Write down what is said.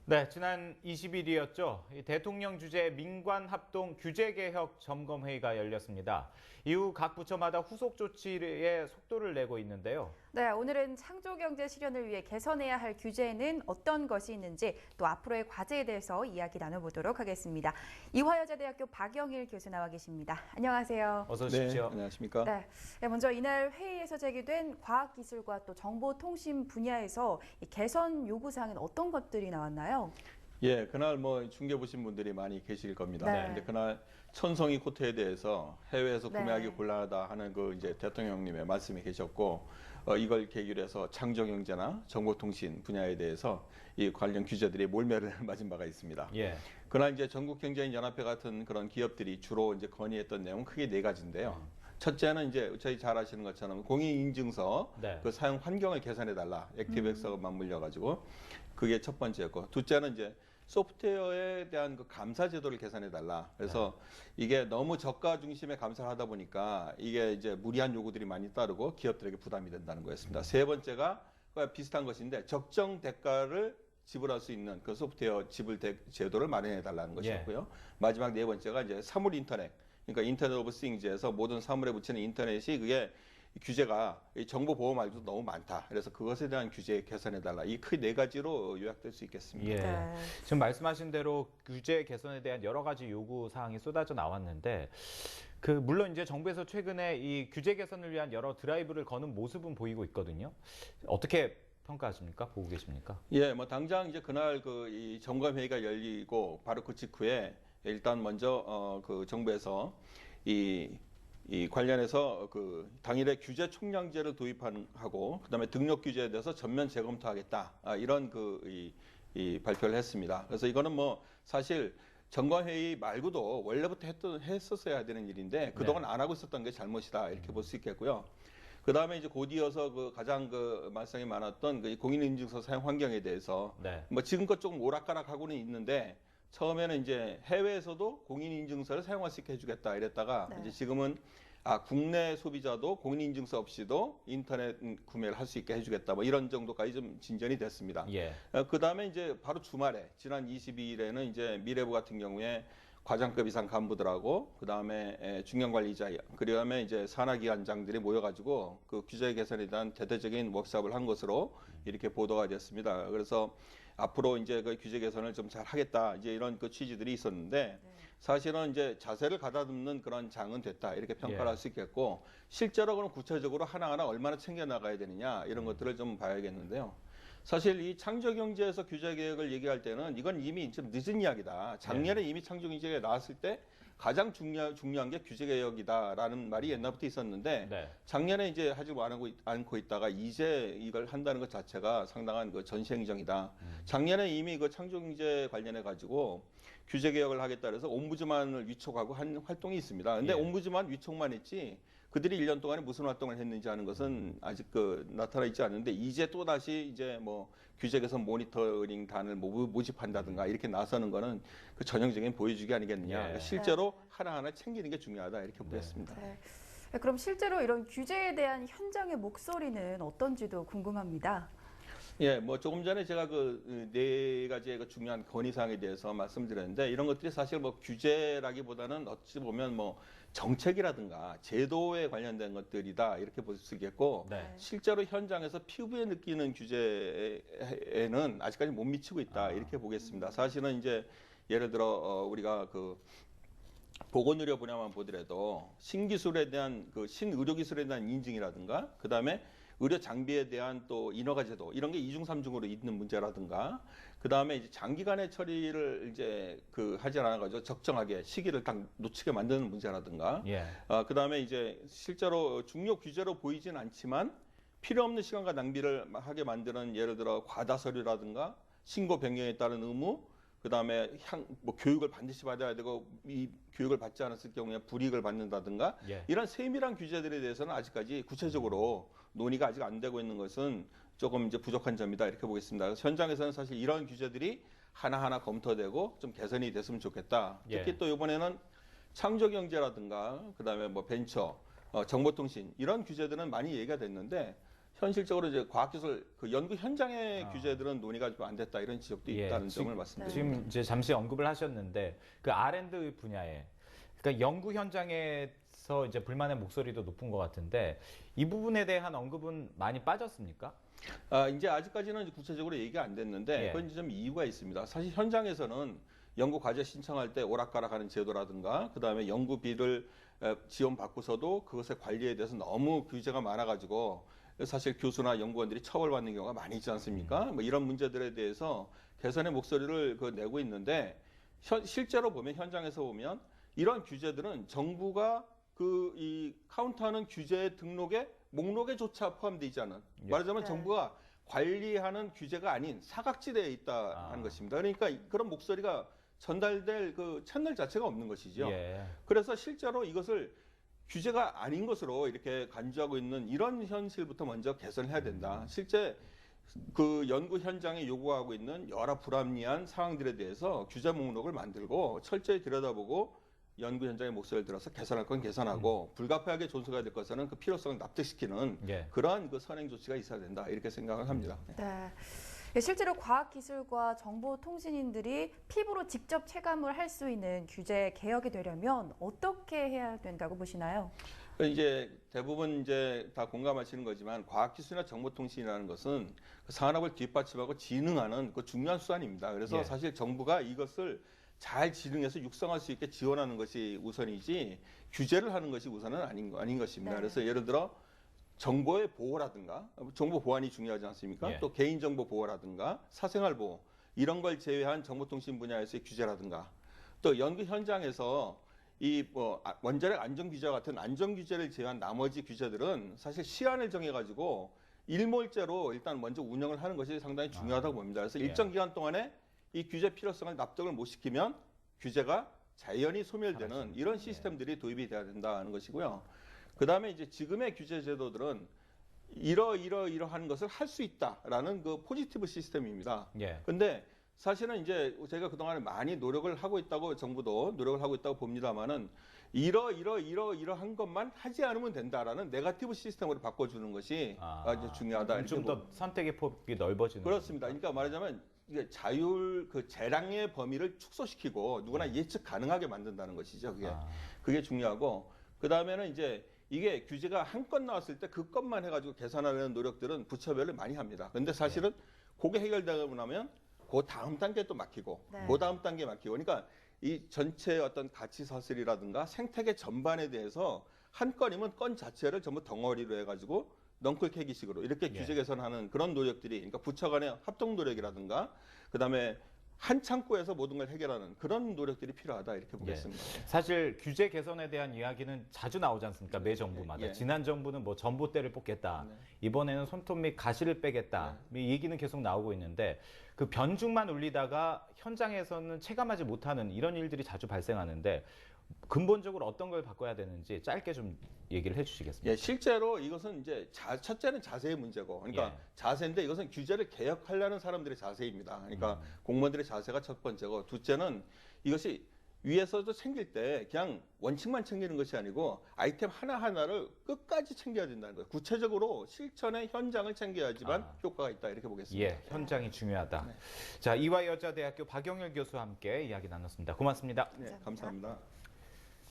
네, 지난 20일이었죠. 대통령 주재 민관합동 규제개혁 점검회의가 열렸습니다. 이후 각 부처마다 후속 조치에 속도를 내고 있는데요. 네, 오늘은 창조경제 실현을 위해 개선해야 할 규제에는 어떤 것이 있는지 또 앞으로의 과제에 대해서 이야기 나눠보도록 하겠습니다. 이화여자대학교 박영일 교수 나와 계십니다. 안녕하세요. 어서 오십시오. 네, 안녕하십니까? 네, 먼저 이날 회의에서 제기된 과학기술과 또 정보통신 분야에서 이 개선 요구사항은 어떤 것들이 나왔나요? 예, 그날 뭐 중계 보신 분들이 많이 계실 겁니다. 네. 근데 그날 천송이 코트에 대해서 해외에서 네. 구매하기 곤란하다 하는 그 이제 대통령님의 말씀이 계셨고, 이걸 계기로 해서 창조경제나 정보통신 분야에 대해서 이 관련 규제들이 몰매를 맞은 바가 있습니다. 예. 그날 이제 전국경제인연합회 같은 그런 기업들이 주로 이제 건의했던 내용은 크게 네 가지인데요. 첫째는 이제 저희 잘 아시는 것처럼 공인인증서 네. 그 사용 환경을 개선해 달라. 액티브엑스가 맞물려 가지고 그게 첫 번째였고, 둘째는 이제 소프트웨어에 대한 그 감사 제도를 개선해 달라. 그래서 이게 너무 저가 중심의 감사를 하다 보니까 이게 이제 무리한 요구들이 많이 따르고 기업들에게 부담이 된다는 거였습니다. 세 번째가 비슷한 것인데 적정 대가를 지불할 수 있는 그 소프트웨어 지불 제도를 마련해 달라는 것이었고요. 마지막 네 번째가 이제 사물 인터넷. 그러니까 인터넷 오브 싱즈에서 모든 사물에 붙이는 인터넷이 그게 규제가 정보 보호 말고도 너무 많다. 그래서 그것에 대한 규제 개선해달라. 이 크 네 가지로 요약될 수 있겠습니다. 예. 네. 지금 말씀하신 대로 규제 개선에 대한 여러 가지 요구 사항이 쏟아져 나왔는데, 물론 이제 정부에서 최근에 이 규제 개선을 위한 여러 드라이브를 거는 모습은 보이고 있거든요. 어떻게 평가하십니까? 보고 계십니까? 예, 뭐 당장 이제 그날 이 점검회의가 열리고 바로 그 직후에 일단 먼저 그 정부에서 이 관련해서 그 당일에 규제 총량제를 도입하고 그다음에 등록 규제에 대해서 전면 재검토하겠다, 이런 이 발표를 했습니다. 그래서 이거는 뭐 사실 점검회의 말고도 원래부터 했었어야 되는 일인데 그동안 안 하고 있었던 게 잘못이다, 이렇게 볼 수 있겠고요. 그다음에 이제 곧이어서 그 가장 그 말씀이 많았던 그 공인인증서 사용 환경에 대해서 뭐 지금껏 조금 오락가락하고는 있는데, 처음에는 이제 해외에서도 공인인증서를 사용할 수 있게 해주겠다 이랬다가 이제 지금은 국내 소비자도 공인인증서 없이도 인터넷 구매를 할 수 있게 해주겠다, 뭐 이런 정도까지 좀 진전이 됐습니다. 예. 그 다음에 이제 바로 주말에 지난 22일에는 이제 미래부 같은 경우에 과장급 이상 간부들하고 그 다음에 중견관리자, 그 다음에 이제 산하기관장들이 모여가지고 그 규제 개선에 대한 대대적인 워크숍을 한 것으로 이렇게 보도가 됐습니다. 그래서 앞으로 이제 그 규제 개선을 좀 잘 하겠다, 이제 이런 그 취지들이 있었는데, 사실은 이제 자세를 가다듬는 그런 장은 됐다, 이렇게 평가를 할 수 있겠고, 실제로 그럼 구체적으로 하나하나 얼마나 챙겨 나가야 되느냐, 이런 것들을 좀 봐야겠는데요. 사실 이 창조경제에서 규제 개혁을 얘기할 때는 이건 이미 좀 늦은 이야기다. 작년에 이미 창조경제가 나왔을 때 가장 중요한 게 규제 개혁이다라는 말이 옛날부터 있었는데, 작년에 이제 하지 않고 있다가 이제 이걸 한다는 것 자체가 상당한 그 전시행정이다. 작년에 이미 그 창조경제 관련해 가지고 규제 개혁을 하겠다 그래서 옴부즈만을 위촉하고 한 활동이 있습니다. 근데 옴부즈만 위촉만 했지 그들이 1년 동안에 무슨 활동을 했는지 하는 것은 아직 나타나 있지 않는데, 이제 또 다시 이제 뭐 규제 개선 모니터링 단을 모집한다든가 이렇게 나서는 거는 그 전형적인 보여주기 아니겠느냐. 실제로 하나하나 챙기는 게 중요하다, 이렇게 보겠습니다. 네. 그럼 실제로 이런 규제에 대한 현장의 목소리는 어떤지도 궁금합니다. 예, 뭐 조금 전에 제가 그 네 가지의 그 중요한 건의사항에 대해서 말씀드렸는데, 이런 것들이 사실 뭐 규제라기보다는 어찌 보면 뭐 정책이라든가 제도에 관련된 것들이다, 이렇게 볼 수 있겠고, 실제로 현장에서 피부에 느끼는 규제에는 아직까지 못 미치고 있다, 이렇게 보겠습니다. 사실은 이제 예를 들어 우리가 그 보건의료 분야만 보더라도 신기술에 대한 그 신의료기술에 대한 인증이라든가, 그 다음에 의료 장비에 대한 또 인허가 제도, 이런 게 이중 삼중으로 있는 문제라든가, 그 다음에 이제 장기간의 처리를 이제 하지 않아가지고 적정하게 시기를 딱 놓치게 만드는 문제라든가, 그 다음에 이제 실제로 중요 규제로 보이진 않지만 필요 없는 시간과 낭비를 하게 만드는, 예를 들어 과다 서류라든가 신고 변경에 따른 의무, 그 다음에 뭐 교육을 반드시 받아야 되고 이 교육을 받지 않았을 경우에 불이익을 받는다든가, 이런 세밀한 규제들에 대해서는 아직까지 구체적으로 논의가 아직 안 되고 있는 것은 조금 이제 부족한 점이다, 이렇게 보겠습니다. 그래서 현장에서는 사실 이런 규제들이 하나하나 검토되고 좀 개선이 됐으면 좋겠다. 특히 또 이번에는 창조경제라든가 그 다음에 뭐 벤처, 정보통신, 이런 규제들은 많이 얘기가 됐는데, 현실적으로 이제 과학기술 그 연구 현장의 아. 규제들은 논의가 좀 안 됐다 이런 지적도 예, 있다는 지금- 점을 말씀드립니다. 지금 이제 잠시 언급을 하셨는데 그 R&D 분야에 그러니까 연구 현장에서 이제 불만의 목소리도 높은 것 같은데 이 부분에 대한 언급은 많이 빠졌습니까? 이제 아직까지는 구체적으로 얘기가 안 됐는데 예. 그건 이제 좀 이유가 있습니다. 사실 현장에서는 연구 과제 신청할 때 오락가락하는 제도라든가 그다음에 연구비를 지원받고서도 그것의 관리에 대해서 너무 규제가 많아가지고 사실 교수나 연구원들이 처벌받는 경우가 많이 있지 않습니까? 뭐 이런 문제들에 대해서 개선의 목소리를 내고 있는데 실제로 보면 현장에서 보면 이런 규제들은 정부가 이 카운트하는 규제 등록에 목록에조차 포함되지 않은 예. 말하자면 네. 정부가 관리하는 규제가 아닌 사각지대에 있다 하는 것입니다. 그러니까 그런 목소리가 전달될 그 채널 자체가 없는 것이죠. 예. 그래서 실제로 이것을 규제가 아닌 것으로 이렇게 간주하고 있는 이런 현실부터 먼저 개선해야 된다. 실제 그 연구 현장에 요구하고 있는 여러 불합리한 상황들에 대해서 규제 목록을 만들고 철저히 들여다보고 연구 현장의 목소리를 들어서 개선할 건 개선하고 불가피하게 존속해야 될 것은 그 필요성을 납득시키는 예. 그러한 그 선행 조치가 있어야 된다 이렇게 생각을 합니다. 네. 실제로 과학기술과 정보통신인들이 피부로 직접 체감을 할 수 있는 규제 개혁이 되려면 어떻게 해야 된다고 보시나요? 이제 대부분 이제 다 공감하시는 거지만 과학기술이나 정보통신이라는 것은 그 산업을 뒷받침하고 진흥하는 그 중요한 수단입니다. 그래서 예. 사실 정부가 이것을 잘 진흥해서 육성할 수 있게 지원하는 것이 우선이지 규제를 하는 것이 우선은 아닌 것입니다. 네. 그래서 예를 들어 정보의 보호라든가 정보 보안이 중요하지 않습니까? 예. 또 개인정보 보호라든가 사생활 보호 이런 걸 제외한 정보통신 분야에서의 규제라든가 또 연구 현장에서 이 원자력 안전 규제와 같은 안전 규제를 제외한 나머지 규제들은 사실 시한을 정해가지고 일몰제로 일단 먼저 운영을 하는 것이 상당히 중요하다고 봅니다. 그래서 예. 일정 기간 동안에 이 규제 필요성을 납득을 못 시키면 규제가 자연히 소멸되는 사라집니다. 이런 예. 시스템들이 도입이 돼야 된다는 것이고요. 그 다음에 이제 지금의 규제 제도들은 이러한 것을 할 수 있다라는 그 포지티브 시스템입니다. 예. 근데 사실은 이제 저희가 그동안에 많이 노력을 하고 있다고 정부도 노력을 하고 있다고 봅니다만은 이러한 것만 하지 않으면 된다라는 네거티브 시스템으로 바꿔주는 것이 아주 중요하다. 이렇게 좀 더 선택의 폭이 넓어지는 그렇습니다. 겁니까? 그러니까 말하자면 이게 자율 그 재량의 범위를 축소시키고 누구나 예측 가능하게 만든다는 것이죠. 그게 중요하고 그 다음에는 이제 이게 규제가 한 건 나왔을 때 그 건만 해가지고 개선하려는 노력들은 부처별로 많이 합니다. 근데 사실은 그게 해결되고 나면 그 다음 단계 또 막히고 네. 그 다음 단계 막히고 그러니까 이 전체 어떤 가치 사슬이라든가 생태계 전반에 대해서 한 건이면 건 자체를 전부 덩어리로 해가지고 넝쿨 캐기식으로 이렇게 예. 규제 개선하는 그런 노력들이 그러니까 부처 간의 합동 노력이라든가 그다음에 한 창구에서 모든 걸 해결하는 그런 노력들이 필요하다 이렇게 보겠습니다. 사실 규제 개선에 대한 이야기는 자주 나오지 않습니까? 매 정부마다. 예. 지난 정부는 뭐 전봇대를 뽑겠다. 네. 이번에는 손톱 및 가시를 빼겠다. 이 얘기는 계속 나오고 있는데 그 변죽만 울리다가 현장에서는 체감하지 못하는 이런 일들이 자주 발생하는데 근본적으로 어떤 걸 바꿔야 되는지 짧게 좀 얘기를 해주시겠습니까? 예, 실제로 이것은 이제 첫째는 자세의 문제고, 그러니까 예. 자세인데 이것은 규제를 개혁하려는 사람들의 자세입니다. 그러니까 공무원들의 자세가 첫 번째고, 둘째는 이것이 위에서도 챙길 때 그냥 원칙만 챙기는 것이 아니고 아이템 하나하나를 끝까지 챙겨야 된다는 거예요. 구체적으로 실천의 현장을 챙겨야지만 효과가 있다 이렇게 보겠습니다. 예, 현장이 중요하다. 자, 이화여자대학교 박영일 교수와 함께 이야기 나눴습니다. 고맙습니다. 네, 감사합니다.